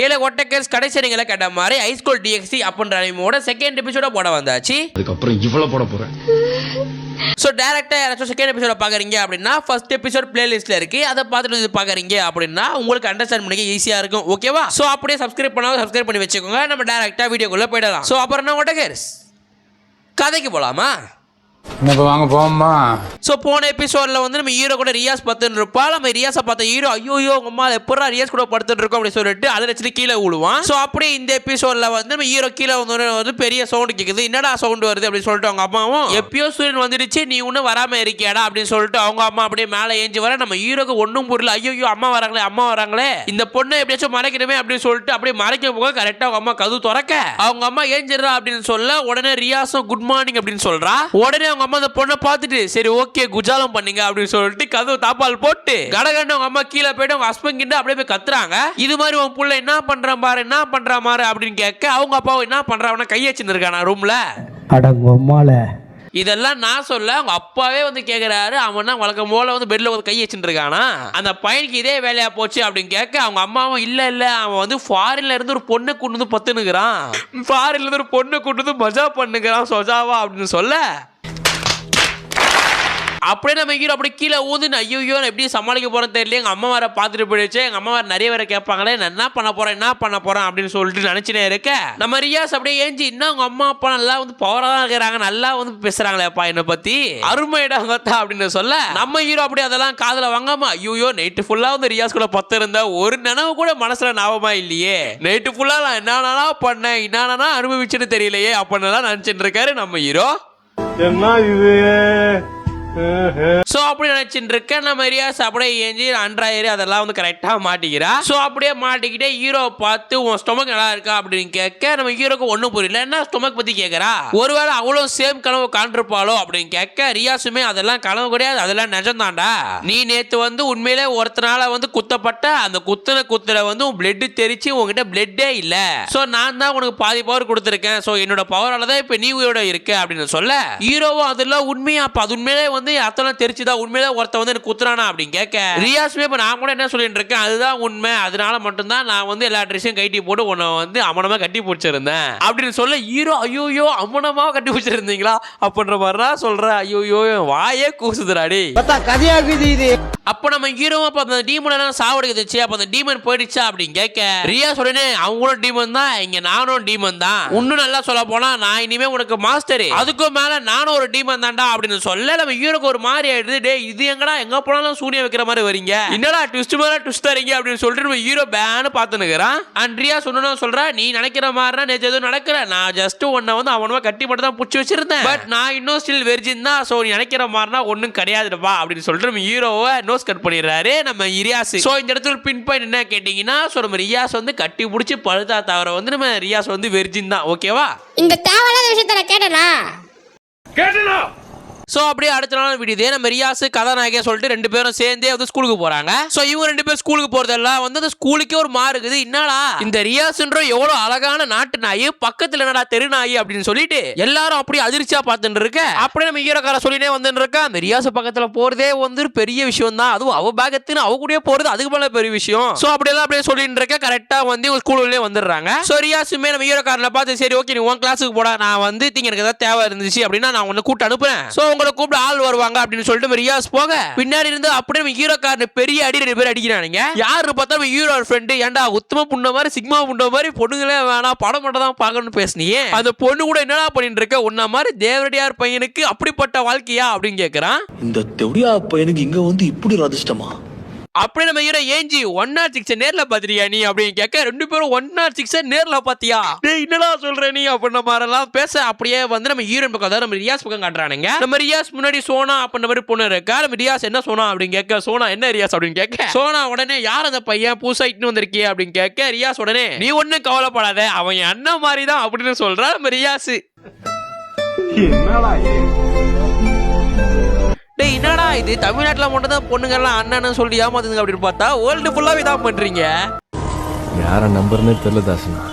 ஏல ஒட்டக்கர்ஸ் கடைசி நீங்கள கேட்ட மாதிரி ஹைஸ்கூல் டிஎக்ஸி அப்படின்ற அனிமோட செகண்ட் எபிசோட போட வந்தாச்சு. அதுக்கப்புறம் இவ்வளவு போட போறேன். ஸோ டேரக்டா யாராச்சும் செகண்ட் எபிசோட பாக்குறீங்க அப்படின்னா ஃபர்ஸ்ட் எபிசோட் பிளேலிஸ்ட்ல இருக்கு, அதை பார்த்துட்டு பாக்குறீங்க அப்படின்னா உங்களுக்கு அண்டர்ஸ்டாண்ட் பண்ணிக்க ஈஸியா இருக்கும். ஓகேவா? ஸோ அப்படியே சப்ஸ்கிரைப் பண்ணி வச்சுக்கோங்க. நம்ம டேரக்டா வீடியோக்குள்ள போயிடலாம். ஸோ அப்புறம் என்ன ஒட்டக்கர்ஸ் கதைக்கு போலாமா? வாங்க போமா. ஸோ போன எபிசோட்ல வந்து நம்ம ஹீரோ கூட ரியாஸ் பத்துன்னு இருப்பா. நம்ம ரியாஸை பார்த்த ஹீரோ ஐயோ உங்க அம்மா எப்படா ரியாஸ் கூட படுத்துட்டு இருக்கோம் அப்படின்னு சொல்லிட்டு அதை வச்சுட்டு கீழே விழுவான். ஸோ அப்படியே இந்த எபிசோட்ல வந்து நம்ம ஹீரோ கீழே வந்து பெரிய சவுண்ட் கேட்குது. என்னடா சவுண்ட் வருது அப்படின்னு சொல்லிட்டு அவங்க அம்மாவும் எப்பயோ சூரியன் வந்துடுச்சு நீ ஒன்னும் வராம இருக்கியாடா அப்படின்னு சொல்லிட்டு அவங்க அம்மா அப்படியே மேலே ஏஞ்சி வர நம்ம ஹீரோக்கு ஒன்றும் புரியல. ஐயோ அம்மா வராங்களே இந்த பொண்ணை எப்படியாச்சும் மறைக்கணுமே அப்படின்னு சொல்லிட்டு அப்படியே மறைக்க போக கரெக்டாக அவங்க அம்மா கதவு திறக்க அவங்க அம்மா ஏஞ்சிடா அப்படின்னு சொல்ல உடனே ரியாஸும் குட் மார்னிங் அப்படின்னு சொல்றா. உடனே அவங்க அம்மா அந்த பொண்ணை பார்த்துட்டு சரி ஓகே குஜாலம் பண்ணீங்க அப்படின்னு சொல்லிட்டு கதவு தாப்பால் போட்டு கடகண்டு அவங்க அம்மா கீழே போயிட்டு அவங்க ஹஸ்பண்ட் கிட்ட அப்படியே போய் கத்துறாங்க. இது மாதிரி உன் புள்ள என்ன பண்றான் பாரு அப்படின்னு கேட்க அவங்க அப்பாவும் என்ன பண்றாங்கன்னா கையை வச்சுன்னு இருக்கானா ரூம்ல. இதெல்லாம் நான் சொல்ல அவங்க அப்பாவே வந்து கேட்கிறாரு. அவன் வழக்கம் போல வந்து பெட்ல வந்து கை வச்சுட்டு இருக்கானா. அந்த பையனுக்கு இதே வேலையா போச்சு அப்படின்னு கேட்க அவங்க அம்மாவும் இல்ல அவன் வந்து ஃபாரின்ல இருந்து ஒரு பொண்ணை கொண்டு வந்து பத்துனுக்குறான். ஃபாரின்ல இருந்து ஒரு பொண்ணை கொண்டு வந்து மஜா பண்ணுகிறான் சொஜாவா அப்படின்னு சொல்ல அப்படியே நம்ம ஹீரோ அப்படி கீழே ஊதுன்னு ஐயோ எப்படி சமாளிக்க போறேன்னு தெரியல. எங்க அம்மா வேற பார்த்துட்டு போயிடுச்சு. எங்க அம்மா வேற நிறைய பேரை கேட்பாங்களே நான் என்ன பண்ண போறேன் அப்படின்னு சொல்லிட்டு நினைச்சுனே இருக்க நம்ம ரியாஸ் அப்படியே ஏஞ்சி இன்னும் அவங்க அம்மா அப்பா நல்லா வந்து பவரா தான் இருக்கிறாங்க, நல்லா வந்து பேசுறாங்களேப்பா என்னை பத்தி அருமையிடாங்கத்தா அப்படின்னு சொல்ல நம்ம ஹீரோ அப்படியே அதெல்லாம் காதுல வாங்காம ஐயோ நைட்டு ஃபுல்லா வந்து ரியாஸ் கூட பத்து இருந்தா ஒரு நினைவு கூட மனசுல ஞாபகமா இல்லையே, நைட்டு ஃபுல்லா நான் என்னன்னா பண்ணேன் என்னன்னா அனுபவிச்சுன்னு தெரியலையே அப்படின்னு நினைச்சிட்டு இருக்காரு நம்ம ஹீரோ. என்ன இது சோ அப்படி நினைச்சிட்டு இருக்க நம்ம ரியாஸ் அப்படியே ஏஞ்சி அன்றாயிரு அதெல்லாம் வந்து கரெக்டா மாட்டிக்கிறா. சோ அப்படியே மாட்டிக்கிட்டே ஹீரோ பார்த்து உன் ஸ்டொமக் நல்லா இருக்கா அப்படின்னு கேட்க நம்ம ஹீரோக்கு ஒன்னும் புரியல. என்ன ஸ்டொமக் பத்தி கேட்கறா. ஒருவேளை அவ்வளவு சேம் கனவு காண்டிருப்பாளோ அப்படின்னு கேட்க ரியாசுமே அதெல்லாம் கனவு கிடையாது, அதெல்லாம் நிஜம்தான்டா. நீ நேத்து வந்து உண்மையிலே ஒருத்தனால வந்து குத்தப்பட்ட அந்த குத்துல வந்து உன் பிளட் தெரிச்சு உங்ககிட்ட பிளட்டே இல்ல. சோ நான் தான் உனக்கு பாதி பவர் கொடுத்துருக்கேன். சோ என்னோட பவரால தான் இப்ப நீ உயிரோட இருக்க அப்படின்னு சொல்ல ஹீரோவும் அதெல்லாம் உண்மையா அப்ப அது உண்மையிலே வந்து அத்தனை தெரிச்சுதான் உண்மையில ஒருத்த வந்து எனக்கு குத்துறானா அப்படின்னு கேட்க ரியாஸ்மே இப்ப நான் கூட என்ன சொல்லிட்டு இருக்கேன் அதுதான் உண்மை, அதனால மட்டும்தான் நான் வந்து எல்லா ட்ரெஸ்ஸையும் கட்டி போட்டு உன்னை வந்து அமனமா கட்டி பிடிச்சிருந்தேன் அப்படின்னு சொல்ல ஹீரோ ஐயோ அமனமா கட்டி பிடிச்சிருந்தீங்களா அப்படின்ற மாதிரிதான் சொல்ற. ஐயோ வாயே கூசுதுராடி கதையாகுது. அப்ப நம்ம ஹீரோ அப்ப அந்த டீமன் எல்லாம் சாவடிக்குதுச்சு. அப்ப அந்த டீமன் போயிடுச்சா அப்படின்னு கேட்க ரியாஸ் உடனே அவங்களும் டீமன் தான் இங்க நானும் டீமன் தான், இன்னும் நல்லா சொல்ல போனா நான் இனிமே உனக்கு மாஸ்டர், அதுக்கும் மேல நானும் ஒரு டீமன் தான்டா அப்படின்னு சொல்ல நம்ம ஹீரோக்கு ஒரு மாதிரி ஆயிடுது. டே இது எங்கடா எங்க போனாலும் சூனியம் வைக்கிற மாதிரி வரீங்க, என்னடா ட்விஸ்ட் மேல ட்விஸ்ட் தரீங்க அப்படின்னு சொல்லிட்டு நம்ம ஹீரோ பேனு பார்த்துனுக்குறான். அண்ட்ரியா சொன்னோம் சொல்றா நீ நினைக்கிற மாதிரினா நேற்று எதுவும் நடக்கல, நான் ஜஸ்ட் உன்னை வந்து அவனுவா கட்டி மட்டும் தான் பிடிச்சி வச்சிருந்தேன், பட் நான் இன்னும் ஸ்டில் வெர்ஜின் தான், சோ நீ நினைக்கிற மாதிரினா ஒன்னும் கிடையாதுப்பா அப்படின்னு சொல்லிட்டு நம்ம ஹீரோவை நோஸ் கட் பண்ணிடுறாரு நம்ம ரியாஸ். சோ இந்த இடத்துல பின் பாயிண்ட் என்ன கேட்டீங்கன்னா சோ நம்ம ரியாஸ் வந்து கட்டி பிடிச்சி பழுத்தா தவிர வந்து நம்ம ரியாஸ் வந்து வெர்ஜின் தான். ஓகேவா? இந்த தேவையில்லாத விஷயத்தை கேட்டனா சோ அப்படியே அடுத்த நாள் விடுதே நம்ம ரியாஸ் கதாநாயகன் சொல்லிட்டு ரெண்டு பேரும் சேர்ந்தே வந்து ஸ்கூலுக்கு போறாங்க. சோ இவங்க ரெண்டு பேரும் ஸ்கூலுக்கு போறதெல்லாம் வந்து அந்த ஸ்கூலுக்கே ஒரு மாறு இருக்குது. என்னடா இந்த ரியாஸ்ன்ற எவ்வளவு அழகான நாட்டு நாய் பக்கத்துல என்னடா தெரு நாய் அப்படின்னு சொல்லிட்டு எல்லாரும் அப்படியே அதிர்ச்சியா பார்த்துட்டு இருக்க அப்படியே நம்ம ஹீரோக்கார சொல்லினே வந்துட்டு இருக்கா அந்த ரியாஸ் பக்கத்துல போறதே வந்து பெரிய விஷயம் தான், அதுவும் அவ பேகத்துன்னு அவ கூட போறது அதுக்கு மேல பெரிய விஷயம். சோ அப்படியெல்லாம் அப்படியே சொல்லிட்டு இருக்க கரெக்டா வந்து ஸ்கூலுக்குள்ளே வந்துடுறாங்க. சோ ரியாஸுமே நம்ம ஹீரோக்காரனை பார்த்து சரி ஓகே நீ உன் கிளாஸுக்கு போடா, நான் வந்து எனக்கு ஏதாவது தேவை இருந்துச்சு அப்படின்னா நான் உன்னை கூட்டு அனுப்புறேன், சோ உங்களை கூப்பிட்டு ஆள் வருவாங்க அப்படின்னு சொல்லிட்டு ரியாஸ் போக பின்னாடி இருந்து அப்படியே ஹீரோக்காரனை பெரிய அடி ரெண்டு பேர் அடிக்கிறானுங்க. யாரு பார்த்தா ஹீரோ ஃப்ரெண்டு ஏன்டா உத்தம புண்ட மாதிரி சிக்மா புண்ட மாதிரி பொண்ணுங்களே வேணாம் படம் மட்டும் தான் பார்க்கணும்னு பேசினியே, அந்த பொண்ணு கூட என்னடா பண்ணிட்டு இருக்க உன்ன மாதிரி தேவரடியார் பையனுக்கு அப்படிப்பட்ட வாழ்க்கையா அப்படின்னு கேட்கிறான். இந்த தெவடியா பையனுக்கு இங்க வந்து இப்படி அதிர்ஷ்டமா அப்படியே நம்ம ஹீரோ ஏஞ்சி 106 நேர்ல பாத்திரியா நீ அப்படின்னு கேட்க ரெண்டு பேரும் 106 நேர்ல பாத்தியா என்னடா சொல்ற நீ அப்படின்ற மாதிரி எல்லாம் பேச அப்படியே வந்து நம்ம ஹீரோயின் பக்கம் நம்ம ரியாஸ் பக்கம் காட்டுறானுங்க. நம்ம ரியாஸ் முன்னாடி சோனா அப்படின்ற மாதிரி பொண்ணு இருக்கா. நம்ம ரியாஸ் என்ன சோனா அப்படின்னு கேட்க சோனா என்ன ரியாஸ் அப்படின்னு கேட்க சோனா உடனே யார் அந்த பையன் புதுசா இட்டு வந்திருக்கே அப்படின்னு கேட்க ரியாஸ் உடனே நீ ஒன்னும் கவலைப்படாத அவன் அண்ணன் மாதிரி தான் அப்படின்னு சொல்றா நம்ம ரியாஸ். என்னடா இது தமிழ்நாட்டுல மட்டும் தான் பொண்ணுங்க எல்லாம் அண்ணன் சொல்லி ஏமாத்துங்க அப்படின்னு பார்த்தா வேர்ல்டு ஃபுல்லாவே தான் பண்றீங்க. யார நம்பர்னே தெரியல தாசனா.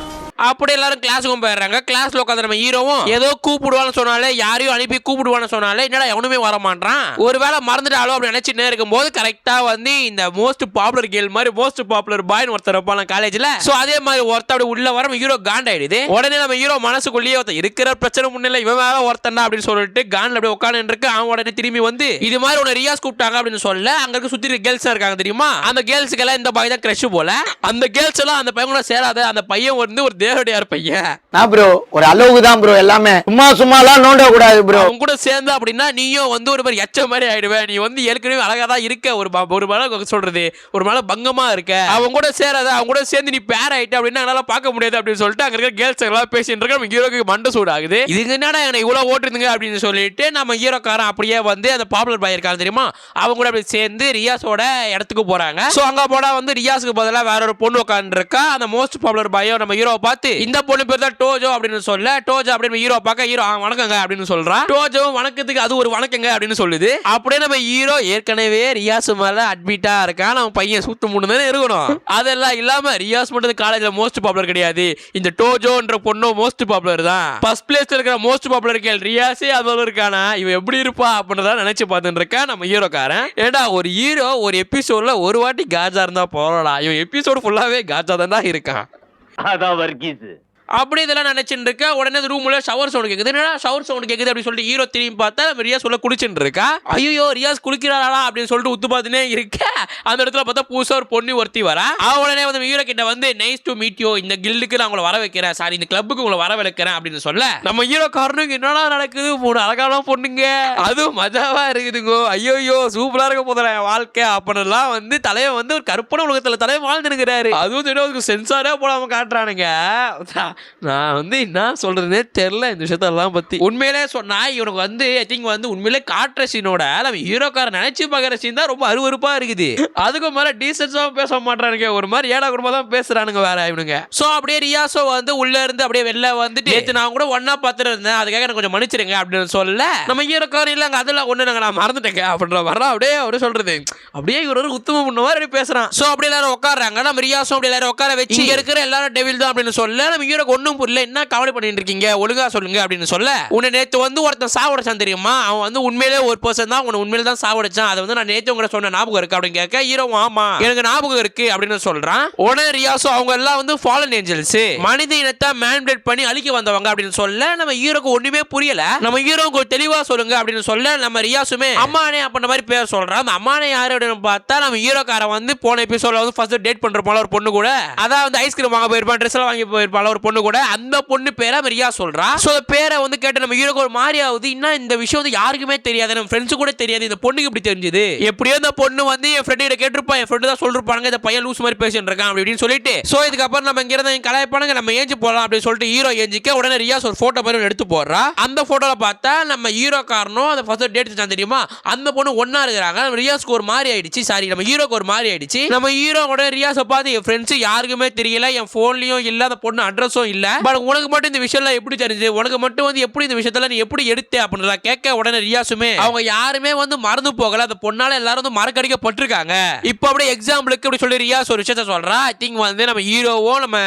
அப்படி எல்லாரும் கிளாஸுக்கும் போயிடுறாங்க. கிளாஸ்ல உட்காந்து நம்ம ஹீரோவும் ஏதோ கூப்பிடுவான்னு சொன்னாலே, யாரையும் அனுப்பி கூப்பிடுவான்னு சொன்னாலே என்னடா எவனுமே வர மாட்டான், ஒருவேளை மறந்துட்டாலோ அப்படி நினைச்சுட்டே இருக்கும்போது கரெக்டா வந்து இந்த மோஸ்ட் பாப்புலர் கேர்ள் மாதிரி மோஸ்ட் பாப்புலர் பாய்னு ஒருத்தர் இருப்பான் காலேஜ்ல. சோ அதே மாதிரி ஒருத்தர் அப்படி உள்ள வர ஹீரோ காண்டாயிடுது. உடனே நம்ம ஹீரோ மனசுக்குள்ளேயே ஒருத்தர் இருக்கிற பிரச்சனை முன்னில இவன் வேற ஒருத்தன் அப்படின்னு சொல்லிட்டு கான்ல அப்படியே உட்கார்ந்து இருக்கு. அவன் உடனே திரும்பி வந்து இது மாதிரி உன்னை ரியாஸ் கூப்பிட்டாங்க அப்படின்னு சொல்ல, அங்க இருக்க சுத்தி இருக்க கேர்ள்ஸ் இருக்காங்க தெரியுமா, அந்த கேர்ள்ஸ்க்கு எல்லாம் இந்த பாய் தான் கிரஷ் போல. அந்த கேர்ள்ஸ் எல்லாம் அந்த பையன் கூட சேராத. அந்த பையன் வந்து ஒரு தேவடியார் பையன். நான் ப்ரோ ஒரு அளவுக்கு தான் ப்ரோ, எல்லாமே சும்மாலாம் நோண்ட கூடாது ப்ரோ. அவங்க கூட சேர்ந்து அப்படின்னா நீயும் வந்து ஒரு மாதிரி எச்ச மாதிரி ஆயிடுவேன். நீ வந்து ஏற்கனவே அழகா தான் இருக்க, ஒரு மேல சொல்றது ஒரு மேல பங்கமா இருக்க. அவங்க கூட சேராத, அவங்க கூட சேர்ந்து நீ பேர் ஆயிட்ட அப்படின்னா என்னால பார்க்க முடியாது அப்படின்னு சொல்லிட்டு அங்க இருக்க கேர்ள்ஸ் எல்லாம் பேசிட்டு இருக்க. நம்ம ஹீரோக்கு மண்டை சூடாகுது. இதுக்கு என்னடா என்ன இவ்வளவு ஓட்டுருந்துங்க அப்படின்னு சொல்லிட்டு நம்ம ஹீரோக்காரன் அப்படியே வந்து அந்த பாப்புலர் பாய் இருக்காரு தெரியுமா, அவங்க கூட அப்படி சேர்ந்து ரியாஸோட இடத்துக்கு போறாங்க. சோ அங்க போனா வந்து ரியாஸுக்கு பதிலா வேற ஒரு பொண்ணு உட்கார்ந்து இருக்கா. அந்த மோஸ்ட் பாப்புலர் பாயோ நம்ம ஹீரோவை பார்த்து இந்த பொண்ணு பேர் தான் டோஜோ அப்படின்னு சொல்ல, டோஜோ அப்படின்னு ஹீரோ பார்க்க ஹீரோ வணக்கங்க அப்படின்னு சொல்றான். டோஜோ வணக்கத்துக்கு அது ஒரு வணக்கங்க அப்படின்னு சொல்லுது. அப்படியே நம்ம ஹீரோ ஏற்கனவே ரியாஸ் மேல அட்மிட்டா இருக்கான். நம்ம பையன் சூத்து மூணு தானே இருக்கணும். அதெல்லாம் இல்லாம ரியாஸ் மட்டும் காலேஜ்ல மோஸ்ட் பாப்புலர் கிடையாது, இந்த டோஜோன்ற பொண்ணு மோஸ்ட் பாப்புலர் தான். ஃபர்ஸ்ட் பிளேஸ்ல இருக்கிற மோஸ்ட் பாப்புலர் கேள் ரியாஸே அது இருக்கானா, இவன் எப்படி இருப்பா அப்படின்றத நினைச்சு பார்த்துட்டு இருக்கான் நம்ம ஹீரோக்காரன். ஏடா ஒரு ஹீரோ ஒரு எபிசோட்ல ஒரு வாட்டி காஜா இருந்தா போறடா, இவன் எபிசோடு ஃபுல்லாவே காஜா தான் இருக்கான். அதான் வர்கீஸ். அப்படி இதெல்லாம் நினைச்சுட்டு இருக்க. உடனே ரூம்ல ஷவர் சவுண்ட் கேக்குது. என்னடா ஷவர் சவுண்ட் கேக்குது அப்படின்னு சொல்லிட்டு ஹீரோ திரும்பி பார்த்தா ரியாஸ் உள்ள குளிச்சுட்டு இருக்கா. ஐயோ ரியாஸ் குளிக்கிறாளா அப்படின்னு சொல்லிட்டு உத்து பார்த்துனே இருக்க. அந்த இடத்துல பார்த்தா புதுசா ஒரு பொண்ணு ஒருத்தி வரா. உடனே வந்து ஹீரோ கிட்ட வந்து நைஸ் டு மீட் யூ, இந்த கில்டுக்கு நான் உங்களை வர வைக்கிறேன், சாரி இந்த கிளப்புக்கு உங்களை வர வைக்கிறேன் அப்படின்னு சொல்ல, நம்ம ஹீரோ காரனுக்கு என்னடா நடக்குது, மூணு அழகான பொண்ணுங்க அதுவும் மஜாவா இருக்குதுங்க, ஐயோ சூப்பரா இருக்க போதுற வாழ்க்கை அப்படின்லாம் வந்து தலைவன் வந்து ஒரு கற்பனை உலகத்துல தலைவன் வாழ்ந்துருக்கிறாரு. அதுவும் சென்சாரே போடாம காட்டுறானுங்க. நான் வந்து என்ன சொல்றதுன்னே தெரியல இந்த விஷயத்தெல்லாம் பத்தி. உண்மையிலே சொன்னா இவனுக்கு வந்து ஐ திங்க் வந்து உண்மையிலே காட்டுற சீனோட நம்ம ஹீரோக்கார நினைச்சு பாக்குற சீன் தான் ரொம்ப அருவருப்பா இருக்குது. அதுக்கு மேல டீசென்ஸா பேச மாட்டானுங்க, ஒரு மாதிரி ஏடா குடும்பம் தான் பேசுறானுங்க வேற இவனுங்க. சோ அப்படியே ரியாஸோ வந்து உள்ள இருந்து அப்படியே வெளில வந்துட்டு நேத்து நான் கூட ஒன்னா பாத்துட்டு இருந்தேன், அதுக்காக எனக்கு கொஞ்சம் மன்னிச்சிருங்க அப்படின்னு சொல்ல, நம்ம ஹீரோக்காரன் இல்லங்க அதெல்லாம் ஒண்ணு நாங்க நான் மறந்துட்டேங்க அப்படின்ற வரலாம். அப்படியே சொல்றது அப்படியே இவர் ஒரு உத்தமம் பண்ண மாதிரி பேசுறான். சோ அப்படி எல்லாரும் உட்காடுறாங்க. நம்ம ரியாஸும் அப்படி எல்லாரும் உட்கார வச்சு இங்க இருக்கிற எல்லாரும் டெவில் தான் அப்படின்னு சொல்ல, நம்ம ஹீரோக்கு ஒண்ணும் புரியல, என்ன கவலை பண்ணிட்டு இருக்கீங்க ஒழுங்கா சொல்லுங்க அப்படின்னு சொல்ல, உன்னை நேத்து வந்து ஒருத்தன் சாவடிச்சான் தெரியுமா, அவன் வந்து உண்மையிலே ஒரு பர்சன் தான், உன்னை உண்மையில தான் சாவடிச்சான், அதை வந்து நான் நேத்து உங்களை சொன்ன ஞாபகம் இருக்கு அப்படின்னு கேட்க ஹீரோ ஆமா எனக்கு ஞாபகம் இருக்கு அப்படின்னு சொல்றான். உடனே ரியாஸோ அவங்க எல்லாம் வந்து ஃபாலன் ஏஞ்சல்ஸ், மனித இனத்தை மேனிபுலேட் பண்ணி அழிக்க வந்தவங்க அப்படின்னு சொல்ல, நம்ம ஹீரோக்கு ஒண்ணுமே புரியல. நம்ம ஹீரோக்கு தெளிவா சொல்லுங்க அப்படின்னு சொல்ல, நம்ம ரியாஸுமே அம்மானே அப்படின்ற மாதிரி பேர் சொல்றான். அந்த அம்மானே யாரு அப்படின்னு பார்த்தா நம்ம ஹீரோக்காரன் வந்து போன எபிசோட்ல வந்து ஃபர்ஸ்ட் டேட் பண்ற போல ஒரு பொண்ணு கூட, அதான் வந்து ஐஸ்கிரீம் வாங்க போயிருப்பான், ட்ரெஸ் எல்லாம் வாங்கி போயிருப்பான் ஒரு பொண்ணு கூட, அந்த பொண்ணு பேரை ரியா சொல்றா. சோ பேரை வந்து கேட்டு நம்ம ஹீரோக்கு ஒரு மாதிரி ஆகுது. இன்னும் இந்த விஷயம் வந்து யாருக்குமே தெரியாது, நம்ம ஃப்ரெண்ட்ஸ் கூட தெரியாது, இந்த பொண்ணுக்கு இப்படி தெரிஞ்சது, எப்படியோ இந்த பொண்ணு வந்து என் ஃப்ரெண்ட் கிட்ட கேட்டிருப்பான், என் ஃப்ரெண்ட் தான் சொல்லிருப்பாங்க இந்த பையன் லூஸ் மாதிரி பேசிட்டு இருக்கான் அப்படின்னு சொல்லிட்டு, சோ இதுக்கப்புறம் நம்ம இங்க இருந்து கலாய்ப்பானுங்க, நம்ம ஏஞ்சி போலாம் அப்படின்னு சொல்லிட்டு ஹீரோ ஏஞ்சிக்க. உடனே ரியாஸ் ஒரு போட்டோ மாதிரி எடுத்து போடுறா. அந்த போட்டோல பார்த்தா நம்ம ஹீரோ காரனும் அந்த ஃபர்ஸ்ட் டேட் தான் தெரியுமா, அந்த பொண்ணு ஒண்ணா இருக்கிறாங்க. நம்ம ரியாஸ்க்கு ஒரு மாதிரி ஆயிடுச்சு, சாரி நம்ம ஹீரோக்கு ஒரு மாதிரி ஆயிடுச்சு. நம்ம ஹீரோ உடனே ரியாஸை பார்த்து என் ஃப்ரெண்ட்ஸ் யாருக்குமே தெரியல, என் போன்லயும் இல்ல, அந்த பொண்ணு அட்ரஸும் இல்ல, பட் உனக்கு மட்டும் இந்த விஷயம்லாம் எப்படி தெரிஞ்சது, உனக்கு மட்டும் வந்து எப்படி இந்த விஷயத்துல நீ எப்படி எடுத்த அப்படின்னு கேட்க, உடனே ரியாஸுமே அவங்க யாருமே வந்து மறந்து போகல, அந்த பொண்ணால எல்லாரும் வந்து மறக்கடிக்கப்பட்டிருக்காங்க. இப்போ அப்படியே எக்ஸாம்பிளுக்கு அப்படி சொல்லி ரியாஸ் ஒரு விஷயத்த சொல்றா. ஐ திங்க் வந்து நம்ம ஹீரோவும் நம்ம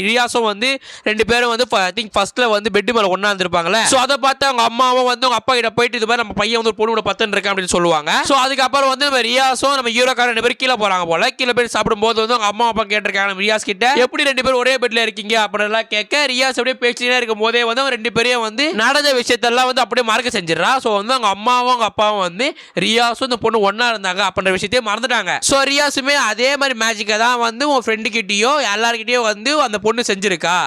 ரியாஸும் வந்து ரெண்டு பேரும் வந்து ஐ திங்க் ஃபர்ஸ்ட்ல வந்து பெட் மேல ஒண்ணா இருந்திருப்பாங்கல. சோ அதை பார்த்து அவங்க அம்மாவும் வந்து அவங்க அப்பா கிட்ட போயிட்டு இது மாதிரி நம்ம பையன் வந்து ஒரு பொண்ணு கூட பத்தன் இருக்கான் அப்படின்னு சொல்லுவாங்க. சோ அதுக்கப்புறம் வந்து நம்ம ரியாஸும் நம்ம ஹீரோக்காரன் ரெண்டு பேரும் கீழே போறாங்க போல. கீழே போய் சாப்பிடும்போது வந்து அவங்க அம்மா அப்பா கேட்டிருக்காங்க நம்ம ரியாஸ் கிட்ட, எப்படி ரெண்டு பேரும் ஒரே பெட்ல இருக்கீங்க அப்படின்னு கேட்க, ரியாஸ் அப்படியே பேசிட்டே இருக்கும் போதே வந்து அவங்க ரெண்டு பேரையும் வந்து நடந்த விஷயத்தெல்லாம் வந்து அப்படியே மறக்க செஞ்சிடறா. சோ வந்து அவங்க அம்மாவும் அவங்க அப்பாவும் வந்து ரியாஸும் இந்த பொண்ணு ஒண்ணா இருந்தாங்க அப்படின்ற விஷயத்தையே மறந்துட்டாங்க. சோ ரியாஸுமே அதே மாதிரி மேஜிக்கை தான் வந்து உன் ஃப்ரெண்டு கிட்டயோ எல்லார்கிட்டயோ வந்து அந்த பொண்ணு செஞ்சிருக்கா,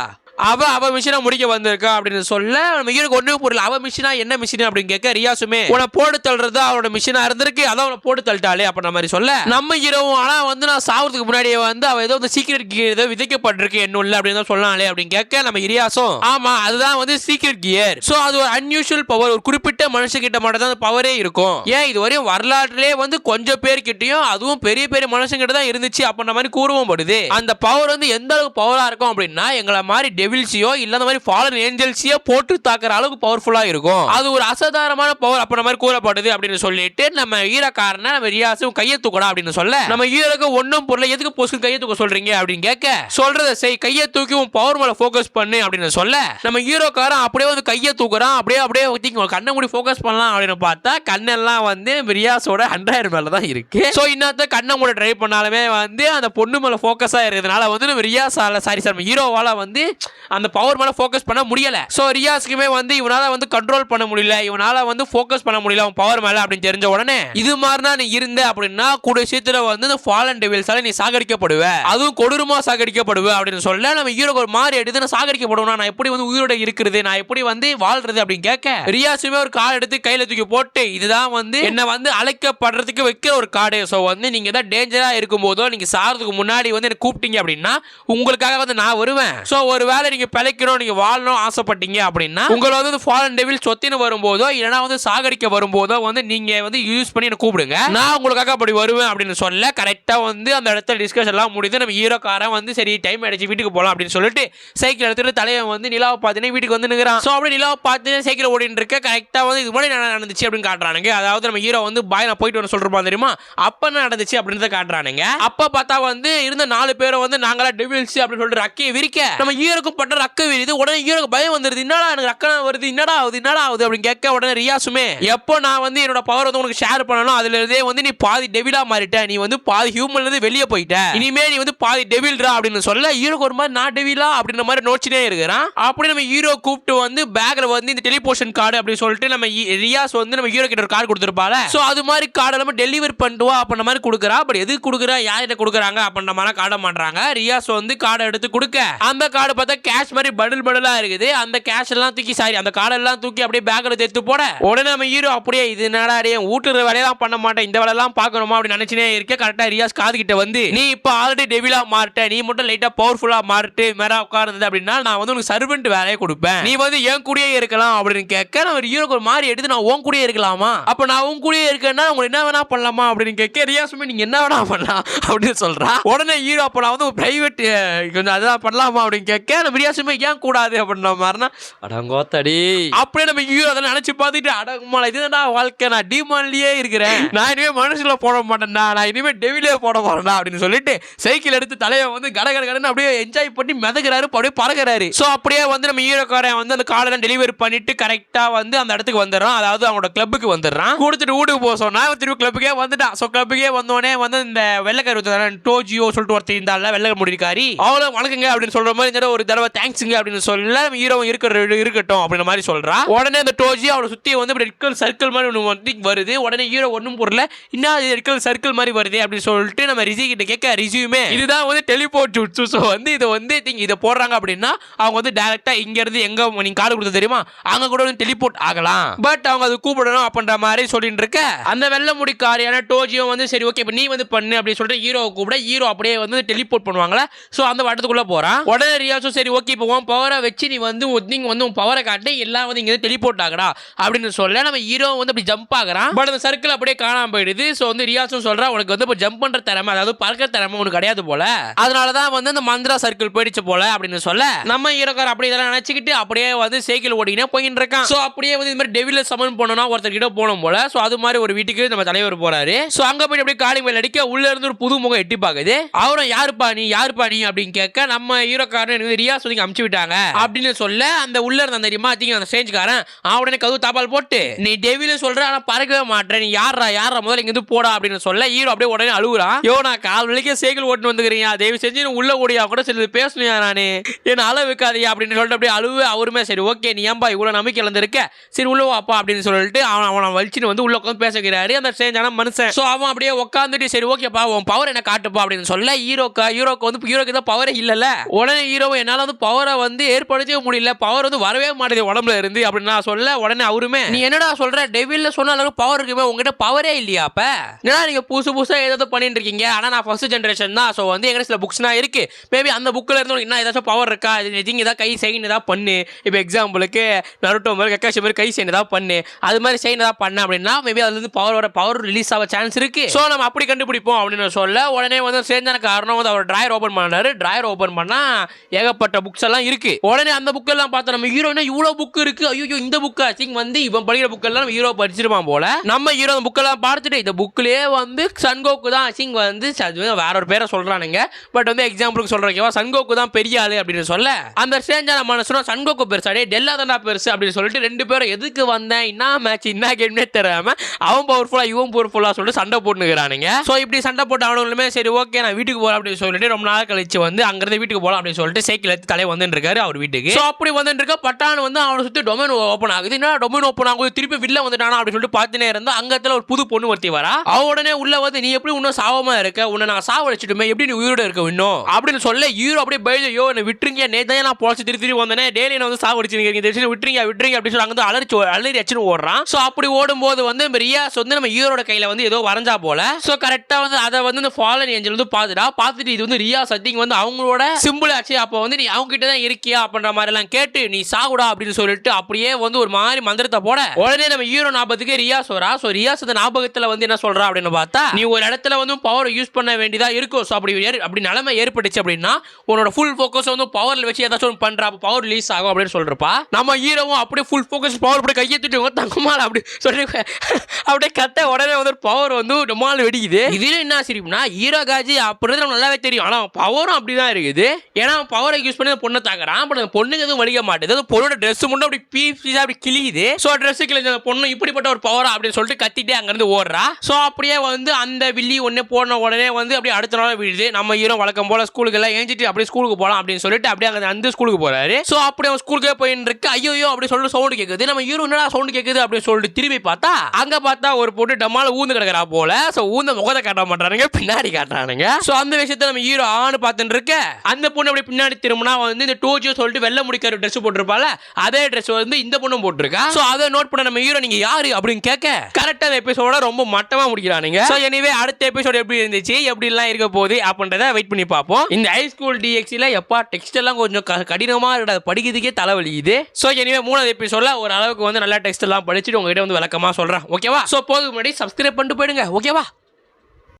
அவ மிஷினா முடிக்க வந்திருக்கா அப்படின்னு சொல்ல, நம்ம ஹீரோக்கு ஒண்ணுமே புரியல. அவ மிஷினா என்ன மிஷின் அப்படின்னு கேட்க, ரியாஸுமே உன்னை போட்டு தள்ளுறது அவனோட மிஷினா இருந்திருக்கு, அதான் அவனை போட்டு தள்ளிட்டாலே அப்படின்ற மாதிரி சொல்ல, நம்ம ஹீரோவும் ஆனா வந்து நான் சாவதுக்கு முன்னாடியே வந்து அவ ஏதோ வந்து சீக்ரெட் கியர் ஏதோ விதைக்கப்பட்டிருக்கு என்னுள்ள அப்படின்னு தான் சொல்லலாம்லே அப்படின்னு கேட்க, நம்ம ரியாஸும் ஆமா அதுதான் வந்து சீக்ரெட் கியர். சோ அது ஒரு அன்யூஷுவல் பவர், ஒரு குறிப்பிட்ட மனுஷங்கிட்ட மட்டும் தான் பவரே இருக்கும். ஏன் இதுவரையும் வரலாற்றிலே வந்து கொஞ்சம் பேர்கிட்டயும் அதுவும் பெரிய பெரிய மனுஷங்கிட்ட தான் இருந்துச்சு அப்படின்ற மாதிரி கூறவும் படுது. அந்த பவர் வந்து எந்த அளவுக்கு பவரா இருக்கும் அப்படின்னா, எங்களை மாதிரி டெவில்ஸையோ இல்ல அந்த மாதிரி ஃபாலன் ஏஞ்சல்ஸையோ போட்டு தாக்குற அளவுக்கு பவர்ஃபுல்லா இருக்கும். அது ஒரு அசாதாரணமான பவர் அப்ப மாதிரி கூறப்படுது அப்படின்னு சொல்லிட்டு நம்ம ஈரக்காரனை நம்ம ரியாஸும் கையை தூக்கடா அப்படின்னு சொல்ல நம்ம ஈரக்கு ஒன்னும் பொருள் எதுக்கு போஸ்க்கு கையை தூக்க சொல்றீங்க அப்படின்னு கேட்க சொல்றத செய் கையை தூக்கி உன் பவர் மேல ஃபோக்கஸ் பண்ணு அப்படின்னு சொல்ல நம்ம ஹீரோக்காரன் அப்படியே வந்து கையை தூக்குறான். அப்படியே கண்ணை மூடி ஃபோக்கஸ் பண்ணலாம் அப்படின்னு பார்த்தா கண்ணெல்லாம் வந்து ரியாஸோட 100 மேல தான் இருக்கு. சோ இன்னத்த கண்ணை மூட ட்ரை பண்ணாலுமே வந்து அந்த பொண்ணு மேல ஃபோக்கஸா இருக்கிறதுனால வந்து நம்ம ரியாஸால சாரி ஹீரோவால வந்து அந்த பவர் மேல ஃபோக்கஸ் பண்ண முடியல. சோ ரியாஸ்க்குமே வந்து இவனால வந்து கண்ட்ரோல் பண்ண முடியல, இவனால வந்து ஃபோக்கஸ் பண்ண முடியல அவன் பவர் மேல அப்படின்னு தெரிஞ்ச உடனே இது மாதிரினா நீ இருந்த அப்படின்னா கூட சீத்துல வந்து இந்த ஃபாலன் டெவில்ஸால நீ சாகடிக்கப்படுவ, அதுவும் கொடூரமா சாகடிக்கப்படுவ அப்படின்னு சொல்ல நம்ம ஹீரோக்கு ஒரு மாதிரி எடுத்து நான் சாகடிக்கப்படுவேன், நான் எப்படி வந்து உயிரோட இருக்கிறது, நான் எப்படி வந்து வாழ்றது அப்படின்னு கேட்க ரியாஸுமே ஒரு கார்டு எடுத்து கையில தூக்கி போட்டு இதுதான் வந்து என்ன வந்து அழைக்கப்படுறதுக்கு வைக்கிற ஒரு கார்டு. சோ வந்து நீங்க தான் டேஞ்சரா இருக்கும் போதோ நீங்க சாகிறதுக்கு முன்னாடி வந்து என்ன கூப்பிட்டீங்க அப்படின்னா உங்களுக்காக வந்து நான் வருவேன். சோ ஒருவேளை நீங்க பிழைக்கணும் நீங்க வாழணும் ஆசைப்பட்டீங்க அப்படின்னா உங்களை வந்து ஃபாலன் டெவில் சொத்தின்னு வரும்போதோ இல்லைன்னா வந்து சாகடிக்க வரும்போதோ வந்து நீங்க வந்து யூஸ் பண்ணி என்ன கூப்பிடுங்க, நான் உங்களுக்காக அப்படி வருவேன் அப்படின்னு சொல்ல கரெக்டா வந்து அந்த இடத்துல டிஸ்கஷன் எல்லாம் முடிந்து நம்ம ஹீரோக்காரன் வந்து சரி டைம் ஆயிடுச்சு வீட்டுக்கு போலாம் அப்படின்னு சொல்லிட்டு சைக்கிள் எடுத்துட்டு தலைவன் வந்து நிலாவை பார்த்துனே வீட்டுக்கு வந்து நிற்கிறான். ஸோ அப்படி நிலாவை பார்த்துனே சைக்கிள் ஓடிட்டு இருக்க கரெக்டா வந்து இது முன்னாடி நடந்துச்சு அப்படின்னு காட்டுறானுங்க. அதாவது நம்ம ஹீரோ வந்து பாய் நான் போயிட்டு வர சொல்றோம் தெரியுமா அப்ப என்ன நடந்துச்சு அப்படின்னு காட்டுறானுங்க. அப்ப பார்த்தா வந்து இருந்த 4 பேரும் வந்து நாங்களா டெவில்ஸ் அப்படின்னு சொல்லிட்டு ரக்கையை விரிக்க நம்ம ஹீரோக்கு பட்ட ரக்க விரிது. உடனே ஹீரோக்கு பயம் வந்துருது, என்னடா எனக்கு ரக்க வருது, என்னடா ஆகுது அப்படின்னு கேட்க உடனே ரியாஸுமே எப்போ நான் வந்து என்னோட பவர் வந்து உனக்கு ஷேர் பண்ணணும் அதுல இருந்தே வந்து நீ பாதி டெவிலா மாறிட்ட, நீ வந்து பாதி ஹியூமன்ல இருந்து வெளியே போயிட்ட, இனிமே நீ வந்து பாதி டெவில்ரா அப்படின்னு சொல்ல ஹீரோக்கு ஒரு மாதிரி நான் டெவிலா அப்படின்ற மாதிரி நோச்சினே இருக்கிறான். அப்படி நம்ம ஹீரோ கூப்பிட்டு வந்து பேக்ல வந்து இந்த டெலிபோர்ஷன் கார்டு அப்படின்னு சொல்லிட்டு நம்ம ரியாஸ் வந்து நம்ம ஹீரோ கிட்ட ஒரு கார்டு கொடுத்துருப்பால. சோ அது மாதிரி கார்டு நம்ம டெலிவரி பண்ணிட்டு அப்படின்ற மாதிரி கொடுக்குறா. அப்படி எது கொடுக்குறா யார்கிட்ட கொடுக்குறாங்க அப்படின்ற மாதிரி கார்டை மாட்டுறாங்க. ரியாஸ் வந்து கார்டை எடுத்து கொடுக்க அந்த கார்டு பார்த்தா கேஷ் மாதிரி பண்டிலா இருக்குது. அந்த கேஷ் எல்லாம் தூக்கி அந்த கார்டெல்லாம் தூக்கி அப்படியே பேக்ல தேத்து போட உடனே நம்ம ஹீரோ அப்படியே இது என்னடா ஊட்டுற வேலையெல்லாம் பண்ண மாட்டேன் இந்த வேலையெல்லாம் பார்க்கணுமா அப்படின்னு நினைச்சுனே இருக்க கரெக்டா ரியாஸ் காது கிட்ட வந்து நீ இப்போ ஆல்ரெடி டெவிலா மாறிட்ட, நீ மட்டும் லைட்டா பவர்ஃபுல்லா மாறிட்டு மேரா உட்கார்ந்தது அப்படின்னா நான் வந்து உனக்கு சர்வெண்ட் வேலையை கொடுப்பேன், நீ வந்து என் கூடயே இருக்கலாம் அப்படின்னு கேட்க நம்ம ஹீரோக்கு ஒரு மாதிரி எடுத்து நான் உன் கூடயே இருக்கலாமா, அப்ப நான் உன் கூடயே இருக்கேன்னா உங்களுக்கு என்ன வேணா பண்ணலாமா அப்படின்னு கேட்க ரியாஸுமே நீங்க என்ன வேணா பண்ணலாம் அப்படின்னு சொல்றா. உடனே ஹீரோ அப்ப நான் வந்து பிரைவேட் கொஞ்சம் அதான் பண்ணலாமா அப்படின்னு கேட்க நம்ம ரியாஸுமே ஏன் கூடாது அப்படின்ற மாதிரினா அடங்கோத்தடி அப்படியே நம்ம ஹீரோ அதெல்லாம் நினைச்சு பார்த்துட்டு அடங்குமால இதுதான்டா வாழ்க்கை, நான் டிமான்லயே இருக்கிறேன், நான் இனிமே மனுஷங்கள போட மாட்டேன்டா, நான் இனிமே டெவிலே போட போறேன்டா அப்படின்னு சொல்லிட்டு சைக்கிள் எடுத்து தலையை வந்து கடன்னு அப்படியே என்ஜாய் பண்ணி மிதக்கிறாரு, அப்படியே பறக்கிறாரு. சோ அப்படியே வந்து நம்ம ஹீரோக்காரன் வந்து அந்த கார்டெல்லாம் டெலிவரி பண்ணிட்டு கரெக்டா வந்து அந்த இடத்துக்கு வந்துடுறான். அதாவது அவங்களோட கிளப்புக்கு வந்துடுறான். கொடுத்துட்டு வீட்டுக்கு போக சொன்னா திரும்ப கிளப்புக்கே வந்துட்டான். சோ கிளப்புக்கே வந்தோடனே வந்து இந்த வெள்ளைக்காரி டோஜியோ சொல்லிட்டு ஒருத்தர் இருந்தால வெள்ளை முடிக்காரி அவளும் வணக்கங்க அப்படின்னு சொல்ற மாதிரி இந்த ஒரு தடவை தேங்க்ஸுங்க அப்படின்னு சொல்ல ஹீரோ இருக்கட்டும் அப்படின்ற மாதிரி சொல்றா. உடனே அந்த டோஜி அவளை சுத்தி வந்து ரெட் சர்க்கிள் மாதிரி ஒன்று வருது. உடனே ஹீரோ ஒன்றும் பொருள் இன்னும் ரெட் சர்க்கிள் மாதிரி வருது அப்படின்னு சொல்லிட்டு நம்ம ரிஷி கிட்ட கேட்க ரிஷியுமே இதுதான் வந்து டெலிபோர்ட் ஜுட்சு. ஸோ வந்து இதை வந்து இதை போடுறாங்க அப்படின்னா அவங்க வந்து டைரக்டா இங்க இருந்து எங்க நீங்க கார்டு கொடுத்தது தெரியுமா அங்க கூட வந்து டெலிபோர்ட் ஆகலாம், பட் அவங்க அது கூப்பிடணும் அப்படின்ற மாதிரி சொல்லிட்டு இருக்க அந்த வெள்ளை முடிக்காரியான டோஜியும் வந்து சரி ஓகே இப்போ நீ வந்து பண்ணு அப்படின்னு சொல்லிட்டு ஹீரோவை கூப்பிட ஹீரோ அப்படியே வந்து டெலிபோர்ட் பண்ணுவாங்களா. ஸோ அந்த வட்டத்துக்குள்ள போறான். உடனே ரியாஸும் சரி ஓகே இப்போ உன் பவரை வச்சு நீ வந்து உன் பவரை காட்டி எல்லாம் வந்து இங்க டெலிபோர்ட் ஆகடா அப்படின்னு சொல்ல நம்ம ஹீரோ வந்து அப்படி ஜம்ப் ஆகுறான். பட் அந்த சர்க்கிள் அப்படியே காணாம போயிடுது. ஸோ வந்து ரியாஸும் சொல்றா உனக்கு வந்து இப்போ ஜம்ப் பண்ற திறமை அதாவது பறக்கிற திறமை உனக்கு கிடையாது போல, அதனாலதான் வந்து அந்த மந்திரா சர்க்கிள் போயிடுச்சு போல அப்படின்னு சொல்ல நம்ம ஹீரோக்கார் அப்படி இதெல்லாம் நினைச்சுக்கிட்டு அப்படியே வந்து சைக்கிள் ஓடினே போயிட்டு இருக்கான். ஸோ அப்படியே வந்து இந்த மாதிரி டெவில சமன் பண்ணணும்னா ஒருத்தர் கிட்ட போகணும் போல. ஸோ அது மாதிரி ஒரு வீட்டுக்கு நம்ம தலைவர் போறாரு. ஸோ அங்க போய் அப்படியே காலி மேல் அடிக்க உள்ள இருந்து ஒரு புது முகம் எட்டி பாக்குது. அவரும் யாருப்பா நீ அப்படின்னு கேட்க நம்ம ஹீரோக்காரன் ரியாஸ் வந்து அமுச்சு விட்டாங்க அப்படின்னு சொல்ல அந்த உள்ள இருந்த அந்த ரிமாத்திங்க அந்த ஸ்டேஜ்காரன் அவனே கதவு தாப்பால் போட்டு நீ டெவில சொல்ற ஆனா பறக்கவே மாட்டேன், நீ யாரா முதல்ல இங்க இருந்து போடா அப்படின்னு சொல்ல ஹீரோ அப்படியே உடனே அழுகுறான். யோ நான் கால் வலிக்க சைக்கிள் ஓட்டு வந்துக்கிறீங்க தயவு செஞ்சு உள்ள ஓடியா கூட சரி பேசணுயா நானு என்ன அளவு வைக்காதியா அப்படின்னு சொல்லிட்டு அப்படியே அழுவு. அவருமே சரி ஓகே நீ ஏன்பா இவ்வளவு நம்பிக்கை இழந்திருக்க சரி உள்ள வாப்பா அப்படின்னு சொல்லிட்டு அவனை வலிச்சுன்னு வந்து உள்ள உட்காந்து பேசுகிறாரு அந்த ஸ்டேஜான மனுஷன். ஸோ அவன் அப்படியே உட்காந்துட்டு சரி ஓகேப்பா உன் பவர் என்ன காட்டுப்பா அப்படின்னு சொல்ல ஹீரோக்கு தான் பவரே இல்லைல்ல. உடனே ஹீரோ என்னால வந்து பவரை வந்து ஏற்படுத்தவே முடியல, பவர் வந்து வரவே மாட்டேது உடம்புல இருந்து அப்படின்னு நான் சொல்ல உடனே அவருமே நீ என்னடா சொல்ற டெவில்ல சொன்ன அளவுக்கு பவர் இருக்குமே உங்ககிட்ட பவரே இல்லையா அப்ப ஏன்னா நீங்க புதுசா ஏதாவது பண்ணிட்டு இருக்கீங்க. ஆனா நான் ஃபர்ஸ்ட் ஜெனரேஷன் தான். ஸோ வந்து எங்க சில புக்ஸ்னா இருக்கு மேபி அந்த புக்ல இருந்து என்ன ஏதாச்சும் பவர் இருக்கா ஏதாவது கை செயின் ஏதாவது பண்ணு இப்போ எக்ஸாம்பிளுக்கு நருட்டோ மாதிரி கக்காஷி மாதிரி கை செயின் ஏதாவது பண்ணு அது மாதிரி செயின் ஏதாவது பண்ண அப்படின்னா மேபி அதுல இருந்து பவர் ரிலீஸ் ஆக சான்ஸ் இருக்கு. ஸோ நம்ம அப்படி கண்டுபிடிப்போம் அப்படின்னு சொல்ல உடனே வந்து சேர்ந்தான காரணம் வந்து அவர் டிராயர் ஓபன் பண்ணாரு. டிராயர் ஓபன் பண்ணா ஏகப்பட்ட ஏகப்பட்ட புக்ஸ் எல்லாம் இருக்கு. உடனே அந்த புக் எல்லாம் பார்த்து நம்ம ஹீரோயினா இவ்வளவு புக் இருக்கு, ஐயோ இந்த புக் ஐ வந்து இவன் படிக்கிற புக் எல்லாம் நம்ம ஹீரோ படிச்சிருப்பான் போல. நம்ம ஹீரோ அந்த புக் எல்லாம் பார்த்துட்டு இந்த புக்லயே வந்து சன்கோக்கு தான் ஐ வந்து வேற ஒரு பேரை சொல்றானுங்க, பட் வந்து எக்ஸாம்பிளுக்கு சொல்றேன் சன்கோக்கு தான் பெரிய ஆளு அப்படின்னு சொல்ல அந்த ஸ்ட்ரேஞ்சான மனசுனா சன்கோக்கு பெருசாடே டெல்லா தான்டா பெருசு அப்படின்னு சொல்லிட்டு ரெண்டு பேரும் எதுக்கு வந்தேன் என்ன மேட்ச் என்ன கேம்னே தெரியாம அவன் பவர்ஃபுல்லா இவன் பவர்ஃபுல்லா சொல்லிட்டு சண்டை போட்டுக்கிறானுங்க. சோ இப்படி சண்டை போட்டு அவனுமே சரி ஓகே நான் வீட்டுக்கு போறேன் அப்படின்னு சொல்லிட்டு ரொம்ப நாள் கழிச்சு வந்து அங்கிருந்து வீட்டுக்கு போலாம் அப்படின்னு சொல்லிட்டு சைக்கிள் எடுத்து தலையை வந்துட்டு இருக்காரு அவர் வீட்டுக்கு. சோ அப்படி வந்துட்டு இருக்க பட்டான் வந்து அவனை சுத்தி டொமைன் ஓப்பன் ஆகுது. என்ன டொமைன் ஓப்பன் ஆகுது திருப்பி வில்ல வந்துட்டானா அப்படின்னு சொல்லிட்டு பார்த்துனே இருந்தா அங்கத்துல ஒரு புது பொண்ணு ஒருத்தி வரா. அவ உடனே உள்ள வந்து நீ எப்படி இன்னும் சாவமா இருக்க, உன்னை நான் சாவடிச்சிட்டுமே எப்படி நீ உயிரோட இருக்க இன்னும் அப்படின்னு சொல்ல ஹீரோ அப்படியே பயந்து யோ என்ன விட்டுருங்க நேத்தையே நான் பொழைச்சு திருப்பி வந்தேனே டெய்லி நான் வந்து சாவடிச்சிருக்கீங்க விட்டுறீங்க அப்படின்னு சொல்லி அங்க அலறி அடிச்சு ஓடுறான். சோ அப்படி ஓடும்போது வந்து ரியாஸ் வந்து நம்ம ஹீரோட கையில வந்து ஏதோ வரைஞ்சா போல. சோ கரெக்டா வந்து அதை வந்து இந்த ஃபாலன் ஏஞ்சல் வந்து பார்த்துட்டு இது வந்து ரியாஸ் சத்திங் வந்து அவங்களோட சிம்பிள் ஆச்சு, அப்போ வந்து நீ அவங்க கிட்ட தான் இருக்கியா அப்படின்ற மாதிரி எல்லாம் கேட்டு நீ சாகுடா அப்படின்னு சொல்லிட்டு அப்படியே வந்து ஒரு மாதிரி மந்திரத்தை போட உடனே நம்ம ஹீரோ ஞாபகத்துக்கு ரியாஸ் வரா. சோ ரியாஸ் அந்த ஞாபகத்துல வந்து என்ன சொல்றா அப்படின்னு பார்த்தா நீ ஒரு இடத்துல வந்து பவர் யூஸ் பண்ண வேண்டியதா இருக்கும். சோ அப்படி நிலைமை ஏற்பட்டுச்சு அப்படின்னா உன்னோட ஃபுல் ஃபோக்கஸ் வந்து பவர்ல வச்சு ஏதாச்சும் பண்ற பவர் ரிலீஸ் ஆகும் அப்படின்னு சொல்றப்பா நம்ம ஹீரோவும் அப்படியே ஃபுல் ஃபோக்கஸ் பவர் அப்படி கையை தூட்டி தங்கமால அப்படி சொல்லி அப்படியே கத்த உடனே வந்து பவர் வந்து நம்மால் வெடிக்குது. இதுல என்ன சிரிப்புனா ஹீரோ காஜி அப்படின்றது நம்ம நல்லாவே தெரியும், ஆனா பவரும் அப்படிதான் இருக்குது. ஏன்னா பவரை யூஸ் பண்ணி பொண்ணை தாக்குறான், பட் அந்த பொண்ணுக்கு எதுவும் வலிக்க மாட்டேது. பொண்ணோட ட்ரெஸ் மட்டும் அப்படி பீஸா அப்படி கிழியுது. சோ ட்ரெஸ் கிழிஞ்ச அந்த பொண்ணு இப்படிப்பட்ட ஒரு பவரா அப்படின்னு சொல்லிட்டு கத்திட்டே அங்கிருந்து ஓடுறா. சோ அப்படியே வந்து அந்த வில்லி ஒன்னே போன உடனே வந்து அப்படியே அடுத்த நாள் விழுது. நம்ம ஹீரோ வழக்கம் போல ஸ்கூலுக்கு எல்லாம் ஏஞ்சிட்டு அப்படியே ஸ்கூலுக்கு போலாம் அப்படின்னு சொல்லிட்டு அப்படியே அந்த ஸ்கூலுக்கு போறாரு. சோ அப்படியே ஸ்கூலுக்கே போயிட்டு இருக்கு. ஐயோ அப்படி சொல்லிட்டு சவுண்ட் கேக்குது. நம்ம ஹீரோ என்னடா சவுண்ட் கேக்குது அப்படின்னு சொல்லிட்டு திரும்பி பார்த்தா அங்க பார்த்தா ஒரு போட்டு டம்மால ஊந்து கிடக்குறா போல. சோ ஊந்த முகத்தை காட்ட மாட்டானுங்க, பின்னாடி காட்டுறானுங்க. சோ அந்த விஷயத்தை நம்ம ஹீரோ ஆன்னு பார்த்துட்டு இருக்க அந்த பொண்ணு அப்படி பின்னாடி திரும்பினா வந்து இந்த டோஜியோ சொல்லிட்டு வெள்ளை முடிக்கிற ட்ரெஸ் போட்டிருப்பால அதே ட்ரெஸ் வந்து இந்த பொண்ணும் போட்டிருக்கா. சோ அதை நோட் பண்ண நம்ம ஹீரோ நீங்க யாரு அப்படின்னு கேட்க கரெக்டா எபிசோட ரொம்ப மட்டமா முடிக்கிறானுங்க. சோ எனிவே அடுத்த எபிசோட் எப்படி இருந்துச்சு எப்படி எல்லாம் இருக்க போகுது அப்படின்றத வெயிட் பண்ணி பார்ப்போம். இந்த ஹை ஸ்கூல் டிஎக்ஸ்ல எப்பா டெக்ஸ்ட் எல்லாம் கொஞ்சம் கடினமா படிக்கிறதுக்கே தலைவலிக்குது. சோ எனிவே மூணாவது எபிசோட்ல ஒரு அளவுக்கு வந்து நல்ல டெக்ஸ்ட் எல்லாம் படிச்சுட்டு உங்ககிட்ட வந்து விளக்கமா சொல்றேன் ஓகேவா. சோ போதுக்கு முன்னாடி சப்ஸ்கிரைப் பண்ணிட்டு போயிடுங்க ஓகேவா.